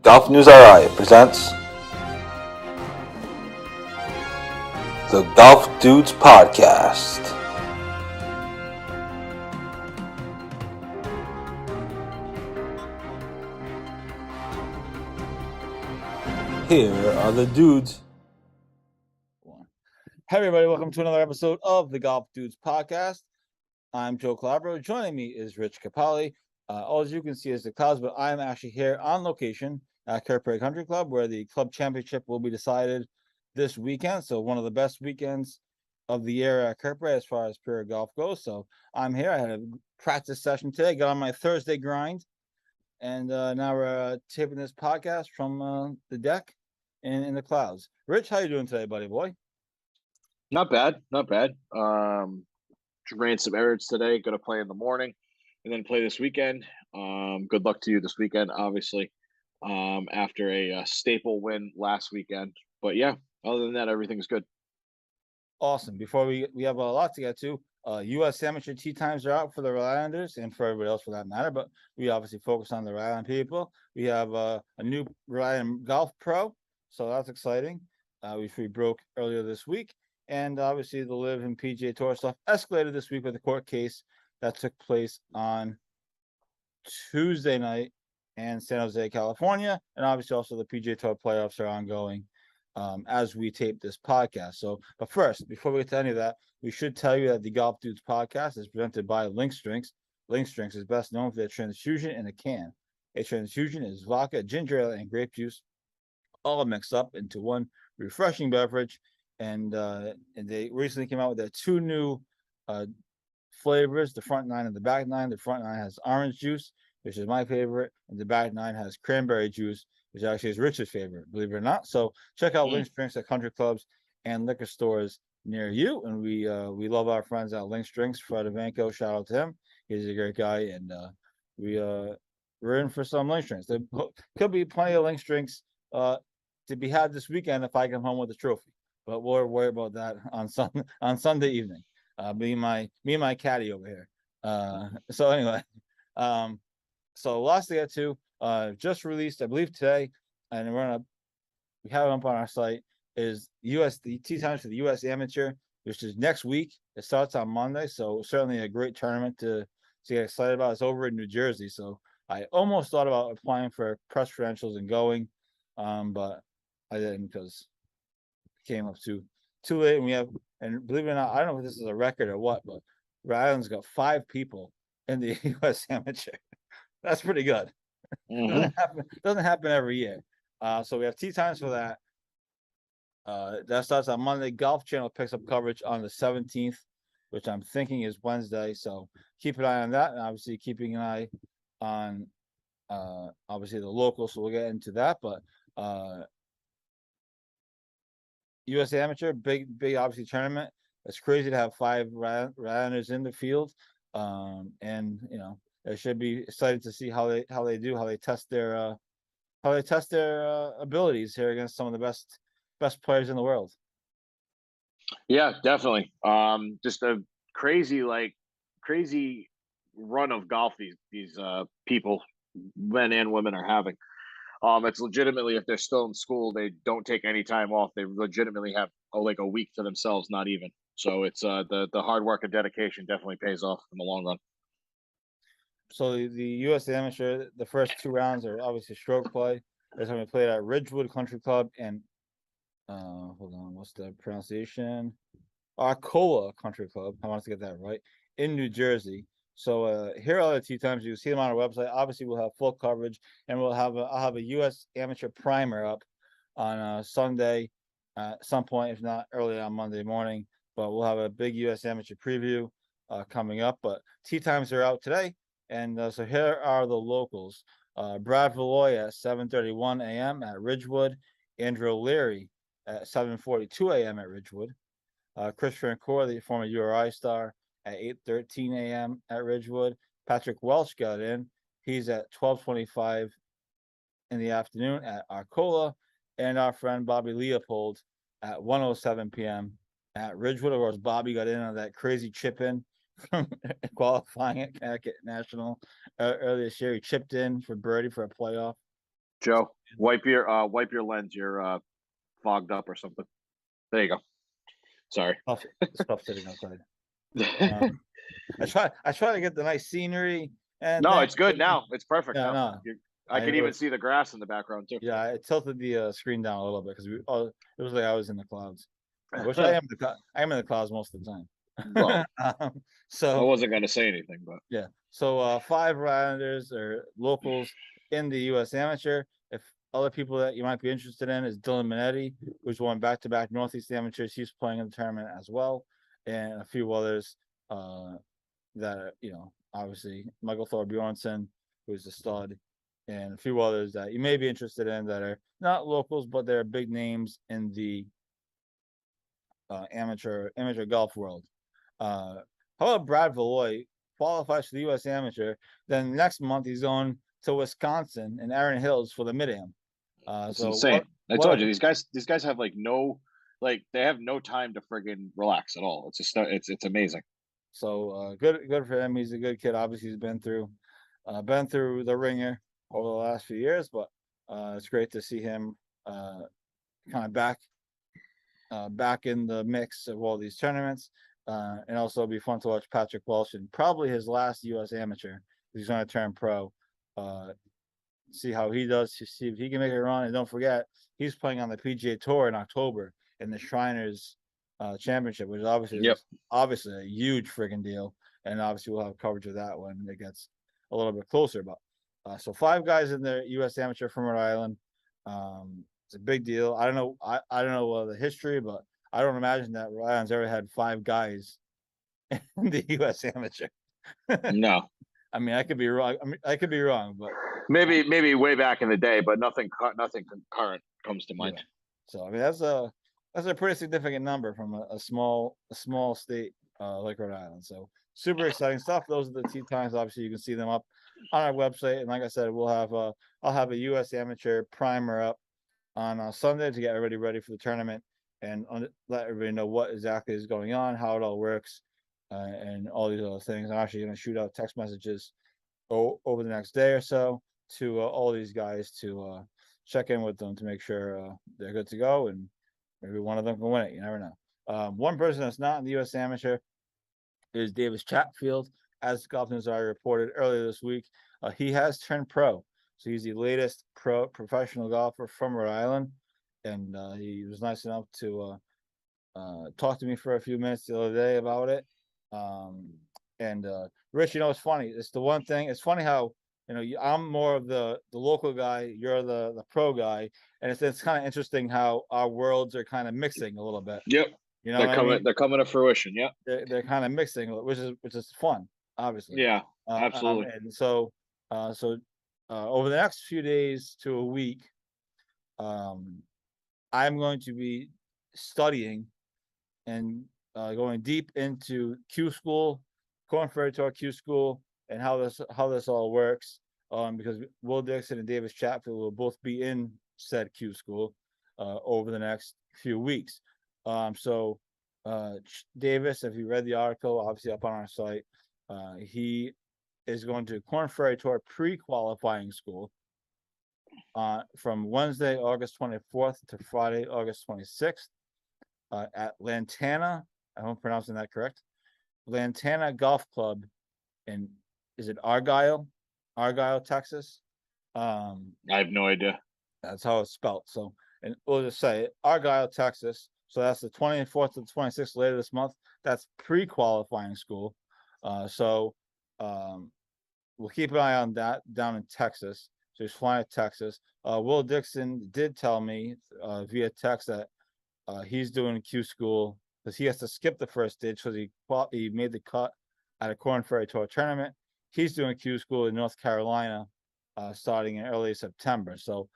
Golf News RI presents the Golf Dudes Podcast. Here are the dudes. Hey everybody, welcome to another episode of the Golf Dudes Podcast. I'm Joe Calabro. Joining me is Rich Capali. All as you can see is the clouds, but I'm actually here on location at Kerr Country Club, where the club championship will be decided this weekend. So one of the best weekends of the year at Kerr as far as pure golf goes. So I'm here. I had a practice session today, got on my Thursday grind, and now we're taping this podcast from the deck in the clouds. Rich, how you doing today, buddy boy? Not bad. Ran some errands today. Going to play in the morning, and then play this weekend. Good luck to you this weekend, obviously. After a staple win last weekend, but yeah, other than that, everything's good. Awesome. Before we have a lot to get to. U.S. amateur tee times are out for the Rhode Islanders and for everybody else for that matter, but we obviously focus on the Rhode Island people. We have a new Rhode Island Golf Pro, so that's exciting, which we broke earlier this week. And obviously the Live and PGA Tour stuff escalated this week with a court case that took place on Tuesday night in San Jose, California. And obviously also the PGA Tour playoffs are ongoing as we tape this podcast. So, but first, before we get to any of that, we should tell you that the Golf Dudes Podcast is presented by Lynx Drinks. Lynx Drinks is best known for their transfusion in a can. A transfusion is vodka, ginger ale, and grape juice, all mixed up into one refreshing beverage. And they recently came out with their two new flavors, the front nine and the back nine. The front nine has orange juice, which is my favorite, and the back nine has cranberry juice, which actually is Rich's favorite, believe it or not. So check out Lynx Drinks at country clubs and liquor stores near you. And we love our friends at Lynx Drinks. Fred Ivanko, shout out to him. He's a great guy, and we're in for some Lynx Drinks. There could be plenty of Lynx Drinks to be had this weekend if I come home with a trophy. But we'll worry about that on Sunday evening. Me and my caddy over here. So anyway, so lots to get to. Just released, I believe today, and we have it up on our site. Is the tee times for the U.S. Amateur, which is next week. It starts on Monday, so certainly a great tournament to get excited about. It's over in New Jersey, so I almost thought about applying for press credentials and going, but I didn't because came up too late, and believe it or not, I don't know if this is a record or what, but Rhode Island's got 5 people in the U.S. Amateur. That's pretty good. Doesn't happen every year. So we have tee times for that. That starts on Monday. Golf Channel picks up coverage on the 17th, which I'm thinking is Wednesday. So keep an eye on that, and obviously keeping an eye on obviously the local. So we'll get into that, but U.S. Amateur, big obviously tournament. It's crazy to have 5 Islanders in the field, and they should be excited to see how they test their abilities here against some of the best players in the world. Yeah, definitely. Just a crazy run of golf these people, men and women, are having. It's legitimately, if they're still in school, they don't take any time off. They legitimately have a week to themselves, not even. So it's the hard work and dedication definitely pays off in the long run. So the U.S. Amateur, the first 2 rounds are obviously stroke play. There's going to be played at Ridgewood Country Club and hold on, what's the pronunciation? Arcola Country Club. I want to get that right, in New Jersey. So here are the tee times. You see them on our website. Obviously, we'll have full coverage, and I'll have a U.S. Amateur primer up on Sunday at some point, if not early on Monday morning. But we'll have a big U.S. Amateur preview coming up. But tee times are out today, and so here are the locals. Brad Valoy at 7:31 a.m. at Ridgewood. Andrew Leary at 7:42 a.m. at Ridgewood. Christopher Core, the former URI star, at 8:13 a.m. at Ridgewood. Patrick Welch got in. He's at 12:25 in the afternoon at Arcola, and our friend Bobby Leopold at 1:07 p.m. at Ridgewood. Of course, Bobby got in on that crazy chip in from qualifying at Connecticut National earlier this year. He chipped in for birdie for a playoff. Joe, wipe your lens. You're fogged up or something. There you go. Sorry. Stuff sitting outside. I try to get the nice scenery. And no, it's good now. It's perfect yeah, now. no. I can even see the grass in the background too. Yeah, I tilted the screen down a little bit because it was like I was in the clouds, which I am. I am in the clouds most of the time. Well, so I wasn't going to say anything, but yeah. So 5 Rhode Islanders or locals in the U.S. Amateur. If other people that you might be interested in is Dylan Minetti, who's won back-to-back Northeast Amateurs. He's playing in the tournament as well, and a few others that obviously Michael Thor Bjornsson, who's a stud, and a few others that you may be interested in that are not locals, but they're big names in the amateur golf world. How about Brad Valoy qualifies for the U.S. Amateur? Then next month he's going to Wisconsin and Erin Hills for the Mid-Am. It's insane. I told you these guys have they have no time to friggin' relax at all. It's amazing. So good for him. He's a good kid. Obviously, he's been through the ringer over the last few years, but it's great to see him kind of back in the mix of all these tournaments. And also it'll be fun to watch Patrick Welch in probably his last U.S. Amateur. He's going to turn pro. See how he does, to see if he can make a run. And don't forget, he's playing on the PGA Tour in October in the Shriners Championship, which is obviously a huge freaking deal. And obviously we'll have coverage of that when it gets a little bit closer. But so 5 guys in the U.S. Amateur from Rhode Island. It's a big deal. I don't know the history, but I don't imagine that Rhode Island's ever had 5 guys in the U.S. Amateur. No. I mean, I could be wrong, but maybe way back in the day, but nothing current comes to mind. Yeah. So I mean, that's a pretty significant number from a small state like Rhode Island. So super exciting stuff. Those are the tee times. Obviously, you can see them up on our website. And like I said, I'll have a U.S. Amateur primer up on Sunday to get everybody ready for the tournament and let everybody know what exactly is going on, how it all works, and all these other things. I'm actually going to shoot out text messages over the next day or so to all these guys to check in with them to make sure they're good to go, and maybe one of them can win it. You never know. One person that's not in the U.S. Amateur is Davis Chatfield. As Golf News I reported earlier this week, he has turned pro. So he's the latest professional golfer from Rhode Island, and he was nice enough to talk to me for a few minutes the other day about it. And Rich, it's funny. It's the one thing. It's funny how I'm more of the local guy. You're the pro guy, and it's kind of interesting how our worlds are kind of mixing a little bit. Yep. They're coming to fruition. Yep. They're kind of mixing, which is fun, obviously. Yeah, absolutely. And so over the next few days to a week, I'm going to be studying and going deep into Q School, Corn Ferry Tour Q School, and how this all works. Because Will Dixon and Davis Chatfield will both be in said Q School over the next few weeks. So Davis, if you read the article, obviously up on our site, he is going to Corn Ferry Tour pre-qualifying school from Wednesday, August 24th to Friday, August 26th at Lantana. I hope I'm pronouncing that correct. Lantana Golf Club in, is it Argyle, Texas? I have no idea. That's how it's spelled. So, and we'll just say Argyle, Texas. So that's the 24th to the 26th later this month. That's pre-qualifying school. So we'll keep an eye on that down in Texas. So he's flying to Texas. Will Dixon did tell me via text that he's doing Q School because he has to skip the first stage because he made the cut at a Corn Ferry Tour tournament. He's doing Q School in North Carolina starting in early September. So,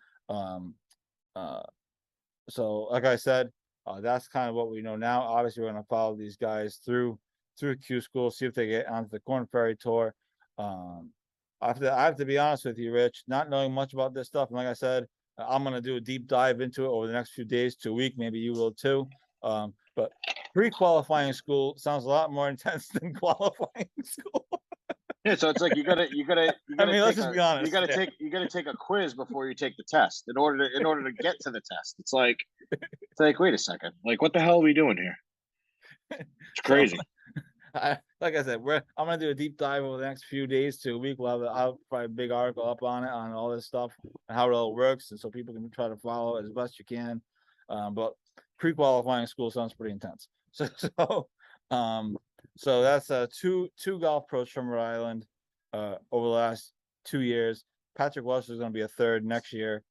so like I said, That's kind of what we know now. Obviously, we're going to follow these guys through Q School, see if they get onto the Corn Ferry Tour. I have to be honest with you, Rich, not knowing much about this stuff. And like I said, I'm going to do a deep dive into it over the next few days to a week. Maybe you will too. But pre-qualifying school sounds a lot more intense than qualifying school. Yeah, so it's like you gotta I mean, let's take just be honest. you gotta take a quiz before you take the test in order to get to the test. It's like wait a second, like what the hell are we doing here? It's crazy. Like I said, I'm gonna do a deep dive over the next few days to a week. I'll have probably a big article up on it, on all this stuff and how it all works, and so people can try to follow it as best you can. But pre-qualifying school sounds pretty intense. So that's two golf pros from Rhode Island over the last 2 years. Patrick Welsh is going to be a third next year.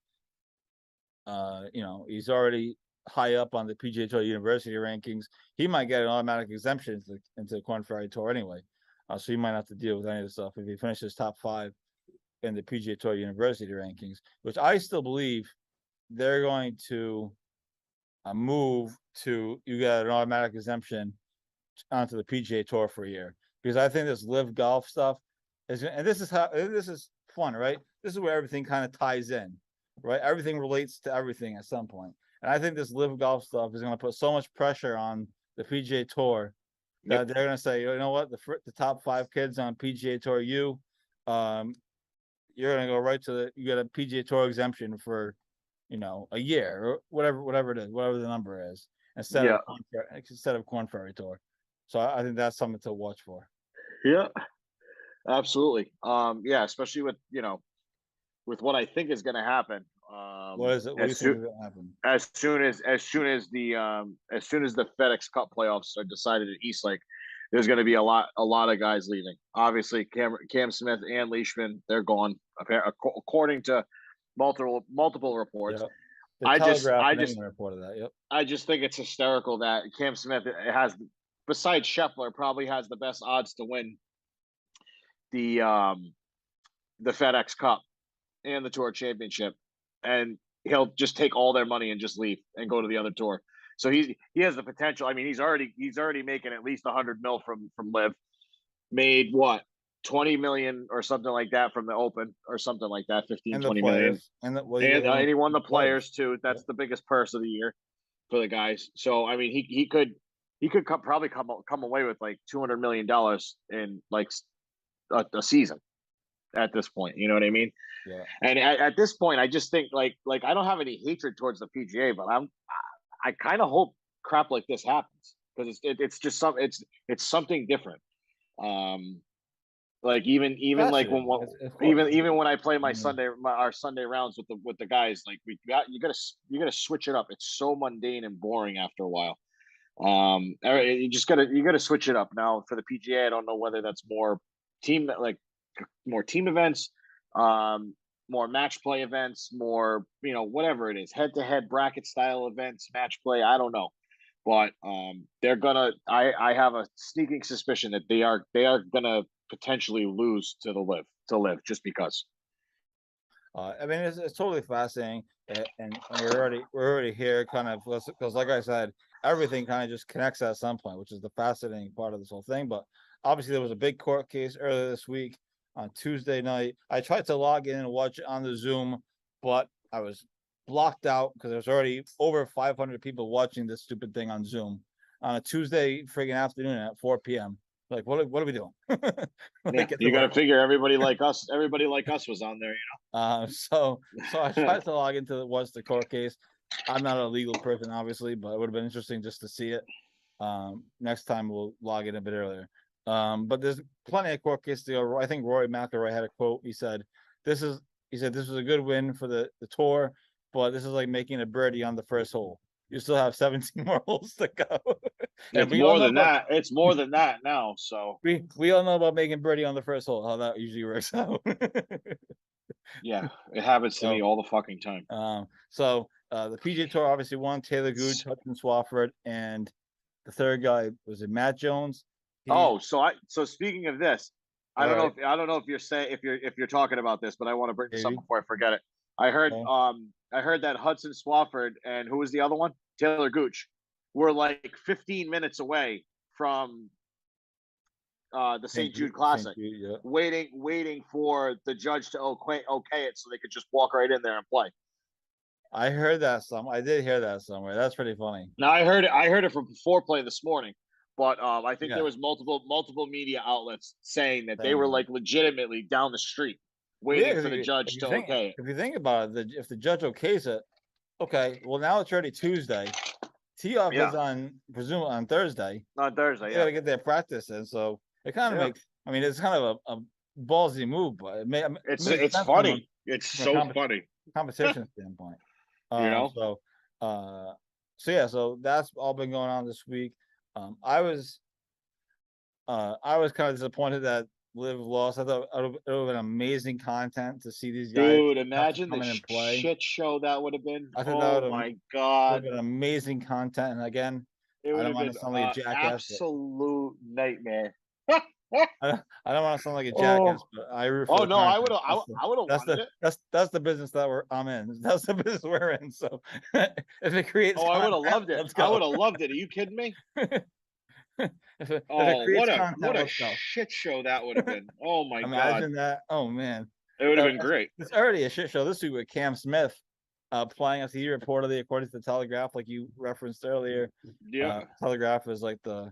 He's already high up on the PGA Tour University rankings. He might get an automatic exemption into the Corn Ferry Tour anyway. So he might not have to deal with any of the stuff if he finishes top 5 in the PGA Tour University rankings, which I still believe they're going to move to, you get an automatic exemption onto the PGA Tour for a year, because I think this live golf stuff is, and this is fun, right? This is where everything kind of ties in, right? Everything relates to everything at some point. And I think this live golf stuff is going to put so much pressure on the PGA Tour that they're going to say, you know what, the top 5 kids on PGA Tour, you're going to go right to you get a PGA Tour exemption for, a year or whatever it is, whatever the number is, instead of Corn Ferry Tour. So I think that's something to watch for. Yeah, absolutely. Especially with with what I think is going to happen. What is it? What do you think is going to happen? As soon as the FedEx Cup playoffs are decided at Eastlake, there's going to be a lot of guys leaving. Obviously, Cam Smith and Leishman, they're gone, according to multiple reports. Yep. I just reported that. Yep. I just think it's hysterical that Cam Smith has, besides Scheffler, probably has the best odds to win the FedEx Cup and the Tour Championship, and he'll just take all their money and just leave and go to the other tour. So he has the potential. I mean, he's already making at least 100 mil from Live. Made what, 20 million or something like that from the Open, or something like that, 15, 20 million. And he won the Players too. That's the biggest purse of the year for the guys. So I mean, he could probably come away with like $200 million in like a season at this point. You know what I mean? Yeah. And at this point, I just think like I don't have any hatred towards the PGA, but I kind of hope crap like this happens, because it's just it's something different. Like even like even when I play my our Sunday rounds with the guys, like you gotta switch it up. It's so mundane and boring after a while. You gotta switch it up. Now for the PGA, I don't know whether that's more team events, more match play events, more whatever it is, head to head bracket style events, match play. I don't know, but they're gonna. I have a sneaking suspicion that they are gonna potentially lose to live just because. I mean, it's totally fascinating, and we're already here, kind of, because like I said, everything kind of just connects at some point, which is the fascinating part of this whole thing. But obviously, there was a big court case earlier this week on Tuesday night. I tried to log in and watch it on the Zoom, but I was blocked out because there's already over 500 people watching this stupid thing on Zoom on a Tuesday friggin' afternoon at 4 p.m. Like, what are we doing? You got to figure everybody like us was on there, So I tried to log into watch the court case. I'm not a legal person, obviously, but it would have been interesting just to see it. Next time we'll log in a bit earlier. But there's plenty of court cases to go. I think Rory McIlroy had a quote. He said, this was a good win for the tour, but this is like making a birdie on the first hole. You still have 17 more holes to go. It's more than that. It's more than that now. So we all know about making birdie on the first hole, how that usually works out. Yeah, it happens to me all the fucking time. So the PGA Tour obviously won. Taylor Gooch, Hudson Swafford, and the third guy was it Matt Jones. So speaking of this, I don't know if you're talking about this, but I want to bring this up before I forget it. I heard that Hudson Swafford and who was the other one? Taylor Gooch. were like 15 minutes away from the St. Jude Classic, Yeah. waiting for the judge to okay it so they could just walk right in there and play. I heard that I did hear that somewhere. That's pretty funny. Now I heard it from Foreplay this morning, but I think Yeah. there was multiple media outlets saying that they were like legitimately down the street waiting for the judge to okay it. If you think about it, if the judge okays it, okay, well now it's already Tuesday. Tee off is presumably on Thursday. On Thursday, They gotta get their practice in, so it kind of makes. I mean, it's kind of a ballsy move, but it's funny. It's so funny. Competition standpoint. You know. So that's all been going on this week. I was kind of disappointed that Liv lost. I thought it would have been amazing content to see these guys. Dude, imagine the shit show that would have been. I thought my God, would have been amazing content. And again, I don't want to sound like a jackass. Absolute nightmare. I don't want to sound like a jackass, but I root for no, I would have wanted it. That's the business that I'm in. That's the business we're in. So if it creates, I would have loved it. I would have loved it. Are you kidding me? What a shit show that would have been. Oh my God. Imagine that. Oh man. It would have been great. It's already a shit show this week with Cam Smith playing as he reportedly, according to the Telegraph, like you referenced earlier. Yeah. Telegraph is like the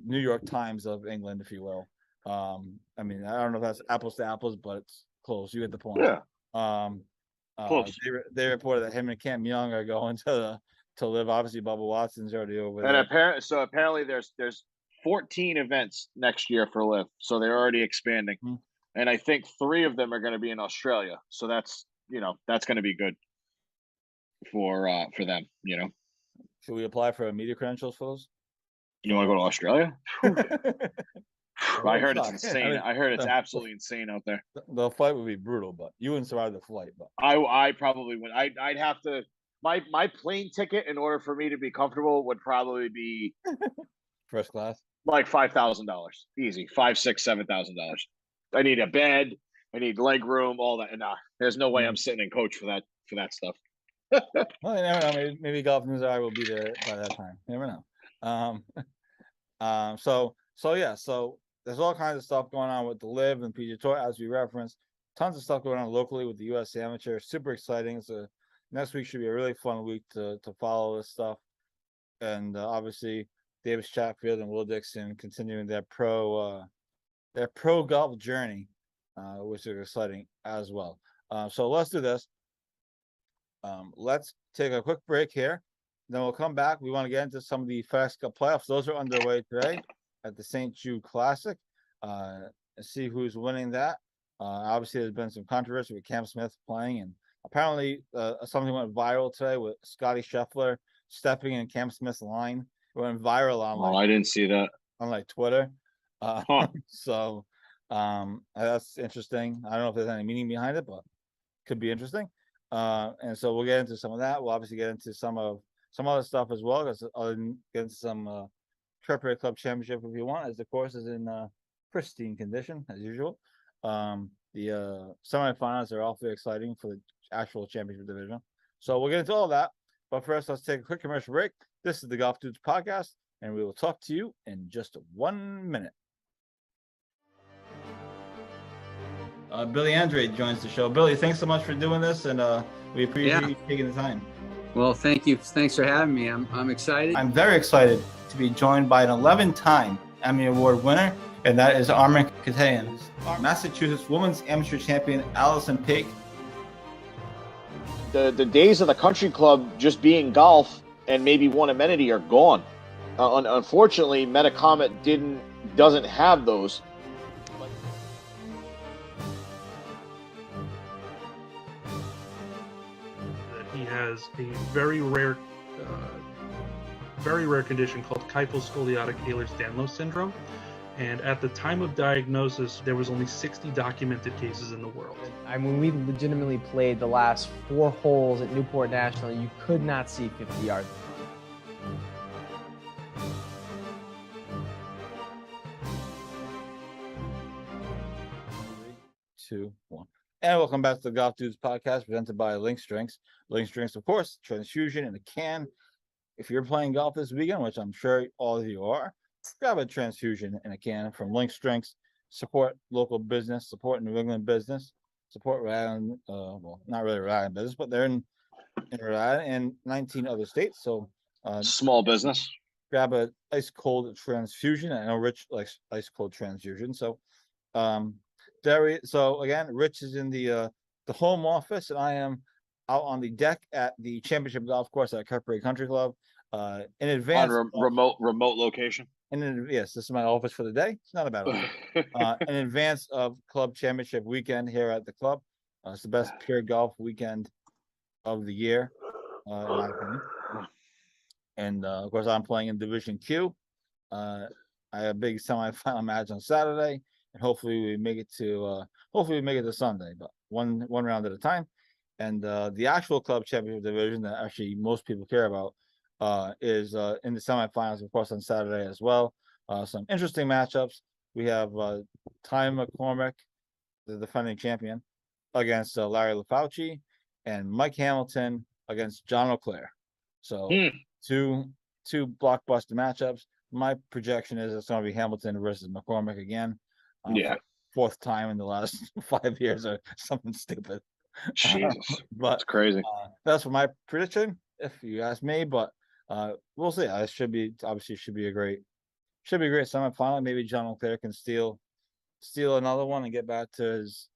New York Times of England, if you will. I mean, I don't know if that's apples to apples, but it's close. You get the point. Yeah. Close. They reported that him and Cam Young are going to Live. Obviously, Bubba Watson's already over there. And apparently there's 14 events next year for Live, so they're already expanding. Mm-hmm. And I think 3 of them are going to be in Australia. So that's going to be good for them. Should we apply for media credentials for those? You want to go to Australia? I heard it's insane. I heard it's absolutely insane out there. The flight would be brutal, but you wouldn't survive the flight. But I probably would. I'd have to. My plane ticket, in order for me to be comfortable, would probably be first class, like $5,000, easy, $5,000, $6,000, $7,000. I need a bed. I need leg room, all that. Nah, there's no way I'm sitting in coach for that stuff. Well, you never know. Maybe Golf News I will be there by that time. You never know. So there's all kinds of stuff going on with the Live and PGA Tour, as we referenced. Tons of stuff going on locally with the U.S. Amateur. Super exciting. So next week should be a really fun week to follow this stuff. And obviously, Davis Chatfield and Will Dixon continuing their pro golf journey, which is exciting as well. So let's do this. Let's take a quick break here. Then we'll come back. We want to get into some of the Fedex Cup playoffs. Those are underway today at the St. Jude Classic. And see who's winning that. Obviously, there's been some controversy with Cam Smith playing, and apparently something went viral today with Scotty Scheffler stepping in Cam Smith's line. It went viral on I didn't see that on Twitter. So that's interesting. I don't know if there's any meaning behind it, but could be interesting. And so we'll get into some of that. We'll obviously get into some other stuff as well, because other than get into some Tripper Club Championship if you want, as the course is in pristine condition as usual. The semifinals are awfully exciting for the actual championship division. So we'll get into all that. But first, let's take a quick commercial break. This is the Golf Dudes podcast, and we will talk to you in just 1 minute. Billy Andre joins the show. Billy, thanks so much for doing this, and we appreciate you taking the time. Well, thank you. Thanks for having me. I'm excited. I'm very excited to be joined by an 11-time Emmy Award winner, and that is Armin Katayan. Massachusetts Women's Amateur Champion Allison Pig. The days of the country club just being golf and maybe one amenity are gone. Unfortunately, Metacomet doesn't have those. He has a very rare condition called kyphoscoliotic Ehlers-Danlos syndrome. And at the time of diagnosis, there was only 60 documented cases in the world. I mean, we legitimately played the last 4 holes at Newport National. You could not see 50 yards. 2, 1. And welcome back to the Golf Dudes podcast, presented by Link Drinks. Link Drinks, of course, transfusion in a can. if you're playing golf this weekend, which I'm sure all of you are, grab a transfusion in a can from Link Strengths. Support local business, support New England business, support Rhode Island, well, not really Rhode Island business, but they're in Rhode Island and 19 other states. So Small business. grab a ice cold transfusion. I know Rich likes ice cold transfusion. So so again, Rich is in the home office, and I am out on the deck at the championship golf course at Cartwright Country Club. In advance On remote location. and then, yes, this is my office for the day. It's not a bad office. In advance of club championship weekend here at the club. It's the best pure golf weekend of the year, in my opinion. And of course, I'm playing in Division Q. I have a big semifinal match on Saturday, and hopefully we make it to Sunday, but one round at a time. And the actual club championship division that actually most people care about is in the semifinals, of course, on Saturday as well. Some interesting matchups. We have Ty McCormick, the defending champion, against Larry LaFauci, and Mike Hamilton against John O'Clair. So two blockbuster matchups. My projection is it's going to be Hamilton versus McCormick again. Yeah. Fourth time in the last 5 years or something stupid. Jesus, But that's crazy. that's my prediction, if you ask me. But we'll see. It should be a great semifinal. Maybe John O'Clair can steal another one and get back to his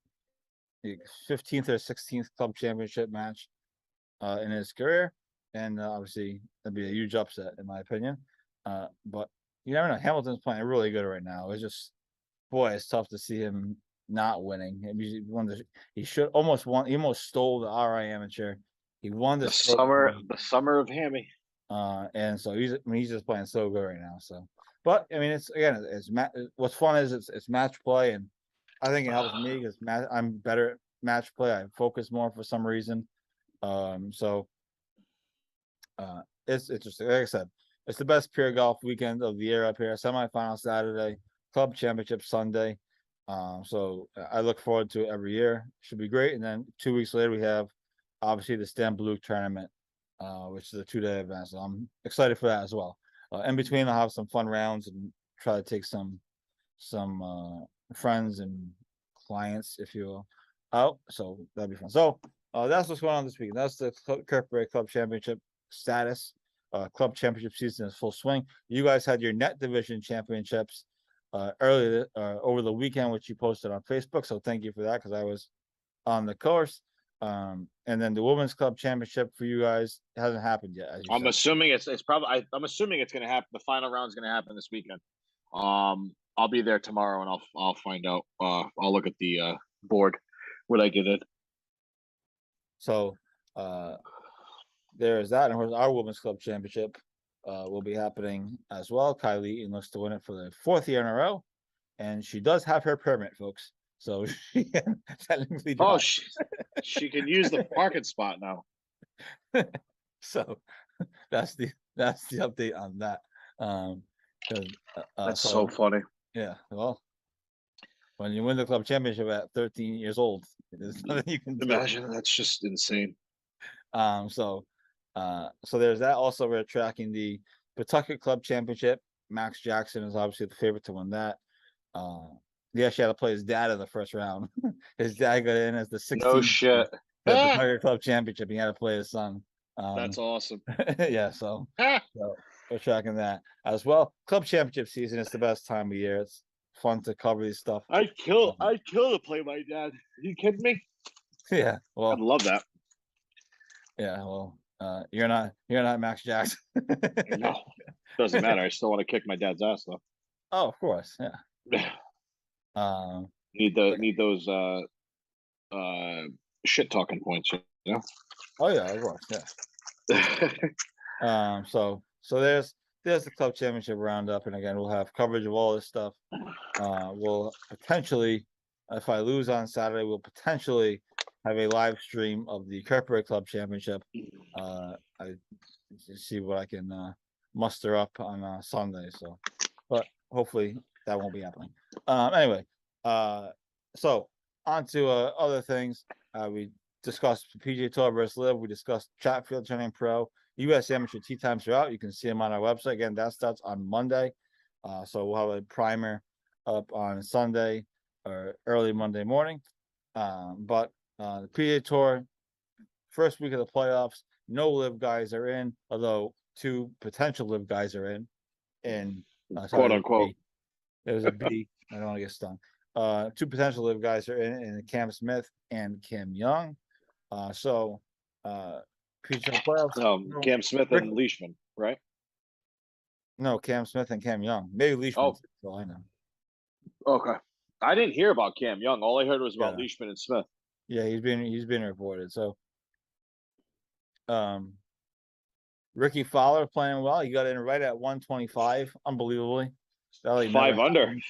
15th or 16th club championship match in his career. And obviously that'd be a huge upset in my opinion. But you never know. Hamilton's playing really good right now. It's just, boy, it's tough to see him not winning. He almost won. He almost stole the RI Amateur. He won the summer of Hammy. And so he's just playing so good right now. So, but I mean, what's fun is it's match play, and I think it helps me because I'm better at match play. I focus more for some reason. So it's interesting. Like I said, it's the best pure golf weekend of the year up here. Semifinal Saturday, club championship Sunday. So I look forward to it every year. Should be great. And then 2 weeks later, we have obviously the Stan Blue tournament, which is a 2-day event. So I'm excited for that as well. In between, I'll have some fun rounds and try to take some friends and clients, if you will, out. So that'll be fun. So that's what's going on this week. That's the Cartwright Club Championship status. Club championship season is full swing. You guys had your net division championships earlier over the weekend, which you posted on Facebook. So thank you for that, because I was on the course. And then the women's club championship for you guys hasn't happened yet. I'm assuming it's probably. I'm assuming it's going to happen. The final round is going to happen this weekend. I'll be there tomorrow, and I'll find out. I'll look at the board when I get it. So there is that, and of course our women's club championship will be happening as well. Kylie Eaton looks to win it for the 4th year in a row, and she does have her permit, folks. So she can technically drive. Oh, she can use the parking spot now. So that's the update on that. That's so funny. Yeah, well, when you win the club championship at 13 years old, there's nothing you can do. Imagine, that's just insane. So there's that. Also, we're tracking the Pawtucket Club Championship. Max Jackson is obviously the favorite to win that. He actually had to play his dad in the first round. His dad got in as the 16th. No shit. The Pawtucket Club Championship. He had to play his son. That's awesome. Yeah, so we're tracking that as well. Club championship season is the best time of year. It's fun to cover these stuff. I'd kill to play my dad. Are you kidding me? Yeah, well, I'd love that. Yeah, well, you're not Max Jackson. No, doesn't matter. I still want to kick my dad's ass though. Oh, of course, yeah. Need those shit talking points, you know? Oh yeah, of course, yeah. So there's the club championship roundup, and again, we'll have coverage of all this stuff. We'll potentially, if I lose on Saturday, we'll potentially have a live stream of the Cartwright Club Championship. I see what I can muster up on Sunday. So, but hopefully that won't be happening. Anyway, so on to other things. We discussed PGA Tour versus Live. We discussed Chatfield turning pro. US Amateur Tee Times are out. You can see them on our website. Again, that starts on Monday. So we'll have a primer up on Sunday or early Monday morning. But the PGA Tour, first week of the playoffs, no live guys are in, although 2 potential live guys are in. And Quote unquote. There was a B. I don't want to get stung. 2 potential live guys are in Cam Smith and Kim Young. So PGA Tour playoffs. Cam Smith and Leishman, right? No, Cam Smith and Cam Young. Maybe Leishman. Oh. That's all I know. Okay. I didn't hear about Cam Young. All I heard was about Yeah. Leishman and Smith. Yeah, he's been reported. So Ricky Fowler playing well. He got in right at 125, unbelievably. That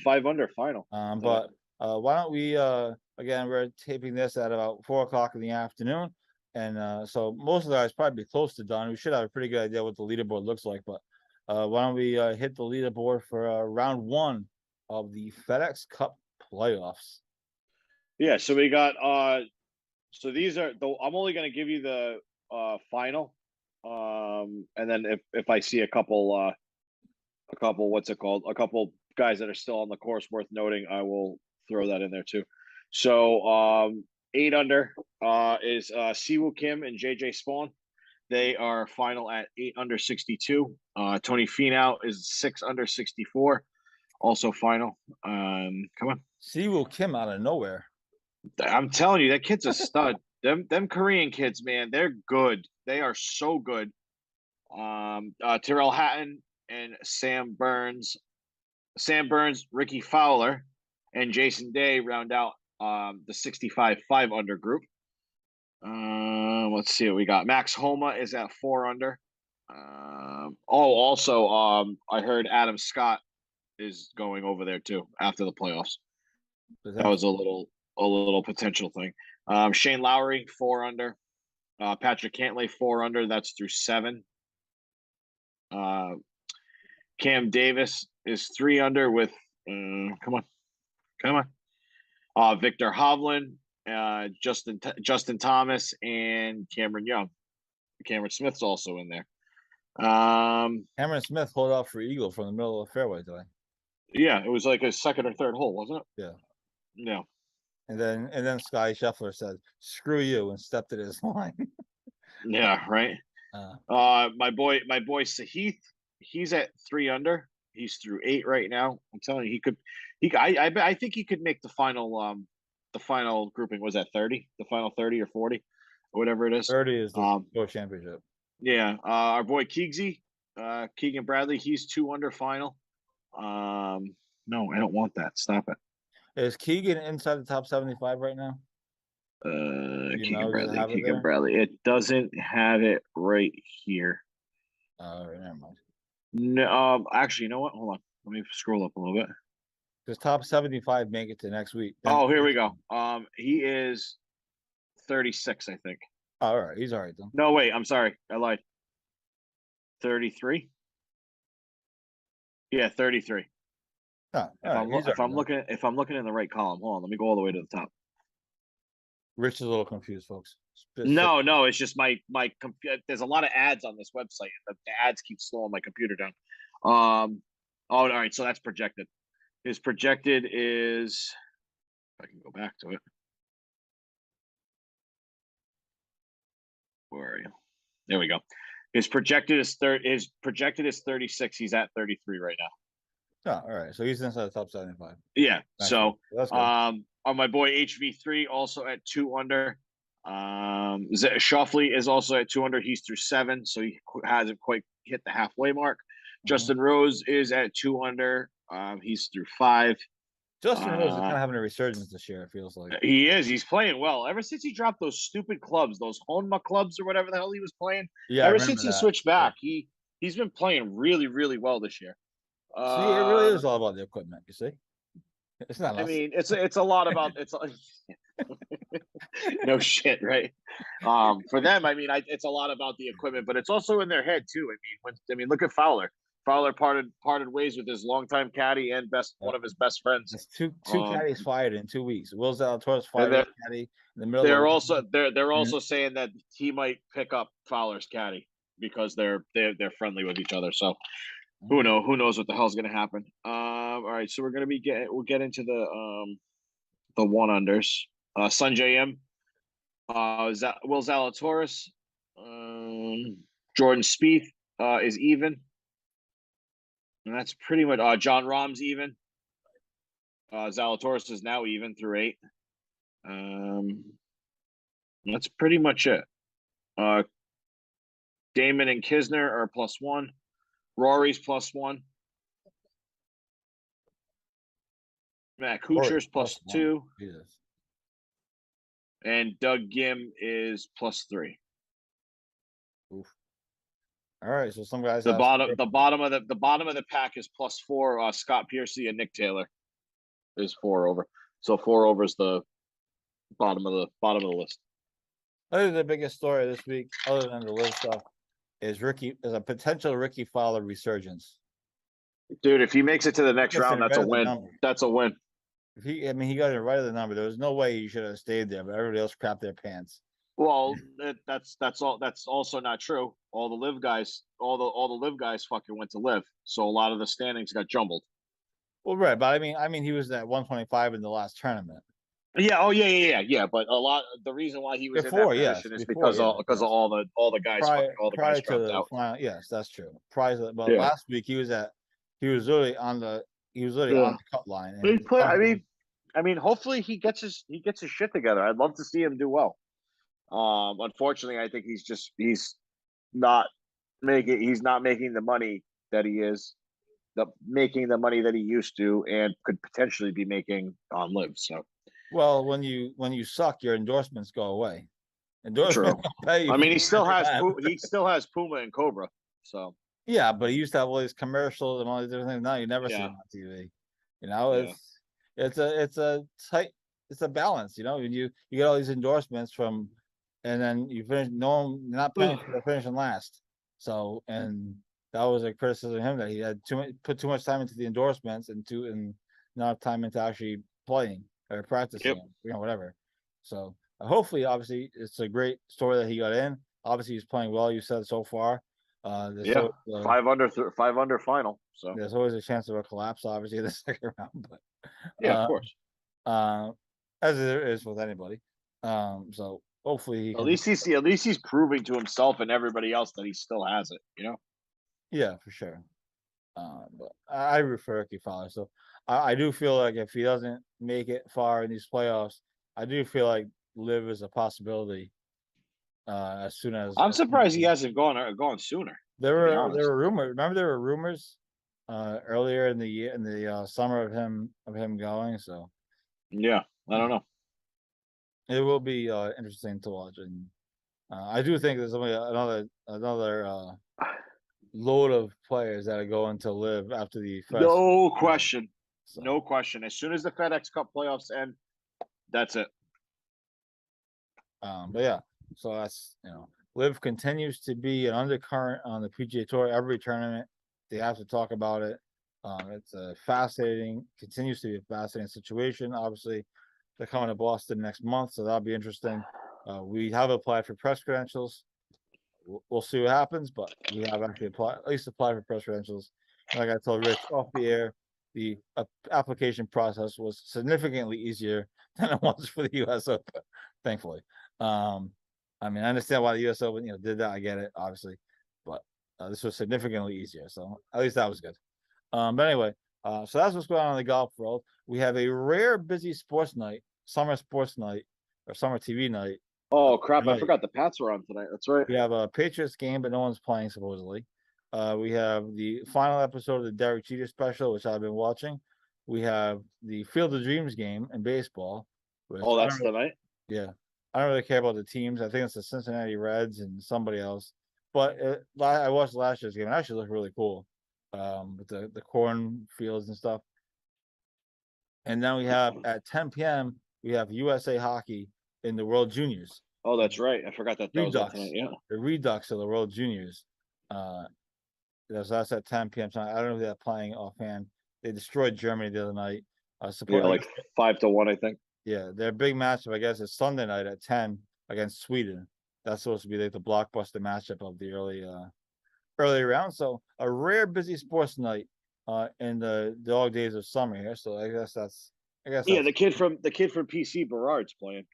5 under final. But why don't we again, we're taping this at about 4:00 in the afternoon. And so most of the guys probably be close to done. We should have a pretty good idea what the leaderboard looks like, but why don't we hit the leaderboard for round 1 of the FedEx Cup playoffs? Yeah, so we got so these are I'm only gonna give you the final. And then if I see a couple what's it called? A couple guys that are still on the course worth noting, I will throw that in there too. So 8 under is Siwoo Kim and JJ Spawn. They are final at 8 under 62. Tony Finau is 6 under 64, also final. Come on. Siwoo Kim out of nowhere. I'm telling you, that kid's a stud. Them Korean kids, man, they're good. They are so good. Tyrrell Hatton and Sam Burns, Ricky Fowler, and Jason Day round out the 65 5 under group. Let's see what we got. Max Homa is at 4 under. Also, I heard Adam Scott is going over there too after the playoffs. That was a little potential thing. Shane Lowry 4 under. Patrick Cantlay 4 under. That's through 7. Cam Davis is 3 under with come on. Victor Hovland, Justin Thomas, and Cameron Young. Cameron Smith's also in there. Cameron Smith pulled off for eagle from the middle of the fairway today. Yeah, it was like a 2nd or 3rd hole, wasn't it? Yeah. Yeah. And then Sky Scheffler said, "Screw you," and stepped at his line. Yeah, right. My boy Sahith, he's at 3 under. He's through 8 right now. I'm telling you, I think he could make the final grouping. Was that 30? The final 30 or 40, or whatever it is. 30 is the Tour Championship. Yeah. Our boy Keegsy, Keegan Bradley, he's 2 under final. No, I don't want that. Stop it. Is Keegan inside the top 75 right now? Keegan Bradley. It doesn't have it right here. Never mind. No, actually, you know what? Hold on. Let me scroll up a little bit. Does top 75 make it to next week? Oh, here we go. He is 36, I think. Oh, all right, he's all right then. No, wait, I'm sorry. I lied. 33? Yeah, 33. Oh, if I'm looking in the right column, hold on, let me go all the way to the top. Rich is a little confused, folks. No, it's just my there's a lot of ads on this website. The ads keep slowing my computer down. All right, so that's projected. His projected is, if I can go back to it. Where are you? There we go. His projected is 36. He's at 33 right now. Oh, all right. So he's inside the top 75. Yeah. Nice. So That's good. My boy HV3 also at 2 under. Shoffley is also at 2 under. He's through 7, so he hasn't quite hit the halfway mark. Justin Rose is at 2 under. He's through 5. Justin Rose is kind of having a resurgence this year, it feels like. He is. He's playing well. Ever since he dropped those stupid clubs, those Honma clubs or whatever the hell he was playing. Yeah. Ever since he switched back, he's been playing really, really well this year. See, it really is all about the equipment, you see? It's not. I mean, it's a lot about no shit, right? For them, I mean, it's a lot about the equipment, but it's also in their head too. I mean, look at Fowler. Fowler parted ways with his longtime caddy and one of his best friends. It's two caddies fired in 2 weeks. Will Zalatoris fired his caddy in the middle. They're also saying that he might pick up Fowler's caddy. because they're friendly with each other. So who knows what the hell's gonna happen. All right, so we'll get into the one unders. Sanjay M. Will Zalatoris, Jordan Spieth is even, and that's pretty much John Rahm's even. Zalatoris is now even through 8. That's pretty much it. Damon and Kisner are +1. Rory's +1. Matt Kuchar's +2. Jesus. And Doug Gim is +3. Oof. All right, so some guys The have bottom of the pack is +4. Scott Piercy and Nick Taylor is 4 over. So 4 over is the bottom of the list. I think the biggest story this week, other than the live stuff, is a potential Ricky Fowler resurgence. Dude, if he makes it to the next Gets round, it that's a right at the win. number. That's a win. He got it right at the number. There was no way he should have stayed there, but everybody else crapped their pants. Well, that's also not true. All the live guys fucking went to live. So a lot of the standings got jumbled. Well, right, but I mean, he was at 125 in the last tournament. Yeah. But the reason why he was Before, in that position is because of all the guys Prior to dropped the out. final, yes, that's true. Prior to, but Yeah. last week he was literally on the cut line. He And played. I mean, hopefully he gets his shit together. I'd love to see him do well. Unfortunately, I think he's not making the money that he is, making the money that he used to, and could potentially be making on live. So, well, when you suck, your endorsements go away. Endorsements don't pay you. I mean, he still has Puma and Cobra. So yeah, but he used to have all these commercials and all these different things. Now you never see him on TV. You know, it's a balance. You know, you get all these endorsements from, and then you finish. No, you're not paying for the finishing last. So, and that was a criticism of him, that he had put too much time into the endorsements and not time into actually playing or practicing. You know, whatever. So hopefully, obviously, it's a great story that he got in. Obviously, he's playing well. You said so far. 5 under final. So there's always a chance of a collapse, obviously, in the second round. But of course, as there is with anybody. So hopefully, at least he's proving to himself and everybody else that he still has it. You know. Yeah, for sure. But I refer Ricky Fowler. So I do feel like if he doesn't make it far in these playoffs, I do feel like live is a possibility. As soon as I'm surprised he hasn't gone sooner. There were rumors. Remember, there were rumors earlier in the year, in the summer of him going. So yeah, I don't know. It will be interesting to watch, and I do think there's another load of players that are going to live after the first. No question. So. No question. As soon as the FedEx Cup playoffs end, that's it. But yeah, so that's, Liv continues to be an undercurrent on the PGA Tour. Every tournament, they have to talk about it. It's continues to be a fascinating situation. Obviously, they're coming to Boston next month, so that'll be interesting. We have applied for press credentials. We'll see what happens, but we have actually applied for press credentials. Like I told Rich off the air, the application process was significantly easier than it was for the U.S. Open, thankfully. I mean, I understand why the U.S. Open, did that. I get it, obviously, but this was significantly easier. So at least that was good. But anyway, so that's what's going on in the golf world. We have a rare busy sports night, summer sports night, or summer TV night. Oh crap! I forgot the Pats were on tonight. That's right. We have a Patriots game, but no one's playing supposedly. We have the final episode of the Derek Jeter special, which I've been watching. We have the Field of Dreams game in baseball. Oh, that's tonight. Yeah, I don't really care about the teams. I think it's the Cincinnati Reds and somebody else. But I watched last year's game. It actually looked really cool, with the corn fields and stuff. And then we have at 10 p.m. we have USA Hockey in the World Juniors. Oh, that's right. I forgot that was on tonight. Yeah, the Redux of the World Juniors. That's at 10 p.m. tonight. I don't know if they're playing offhand. They destroyed Germany the other night. Like 5-1, I think. Yeah, their big matchup, I guess, is Sunday night at 10 against Sweden. that's supposed to be like the blockbuster matchup of the early round. So a rare busy sports night in the dog days of summer here. So I guess that's Yeah, the kid from PC Berard's playing.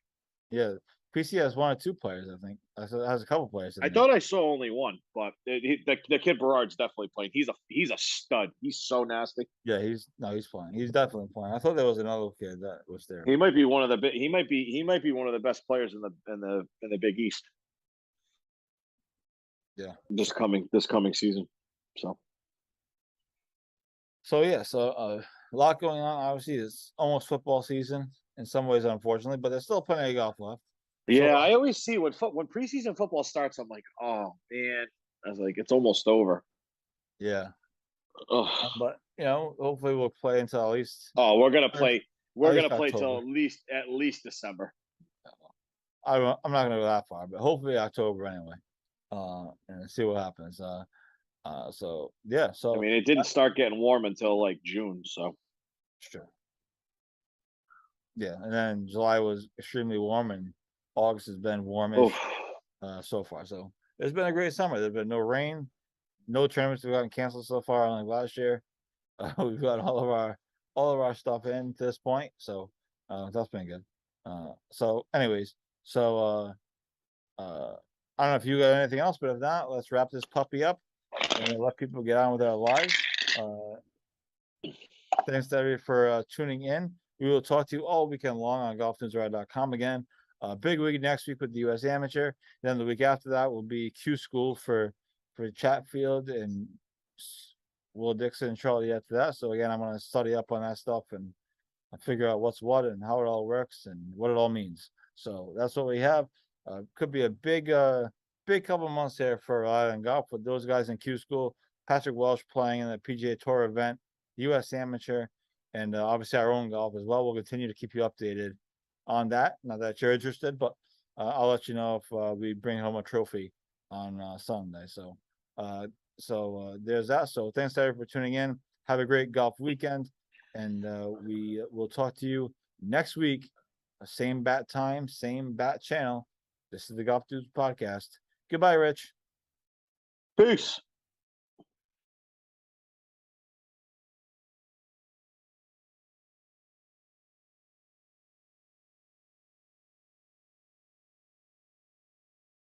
yeah. PC has 1 or 2 players, I think. Has a couple players. I thought I saw only one, but the kid Berard's definitely playing. He's a stud. He's so nasty. Yeah, he's playing. He's definitely playing. I thought there was another kid that was there. He might be one of the he might be one of the best players in the Big East. Yeah. This coming season. So yeah, a lot going on. Obviously, it's almost football season in some ways, unfortunately, but there's still plenty of golf left. Yeah, I always see when preseason football starts, I'm like, oh man, I was like, it's almost over. Yeah, Ugh. but hopefully we'll play until at least. Oh, we're gonna play. We're gonna play October. till at least December. I'm not gonna go that far, but hopefully October anyway. And see what happens. So yeah, so I mean, it didn't start getting warm until like June, so sure. Yeah, and then July was extremely warm, and August has been warmish so far. So it's been a great summer. There's been no rain, no tournaments have gotten canceled so far, unlike last year. We've got all of our stuff in to this point, so that's been good. So anyways, I don't know if you got anything else, but if not, let's wrap this puppy up and let people get on with their lives. Thanks to everybody for tuning in. We will talk to you all weekend long on golfnewswire.com again. Big week next week with the U.S. Amateur. Then the week after that will be Q School for Chatfield and Will Dixon and Charlie after that. So again, I'm going to study up on that stuff and figure out what's what and how it all works and what it all means. So that's what we have. Could be a big couple months here for Island Golf with those guys in Q School. Patrick Welsh playing in the PGA Tour event, U.S. Amateur, and obviously our own golf as well. We'll continue to keep you updated on that. Not that you're interested, but I'll let you know if we bring home a trophy on Sunday. So there's that. So thanks to everyone for tuning in. Have a great golf weekend, and we will talk to you next week. Same bat time, same bat channel. This is the Golf Dudes podcast. Goodbye, Rich. Peace.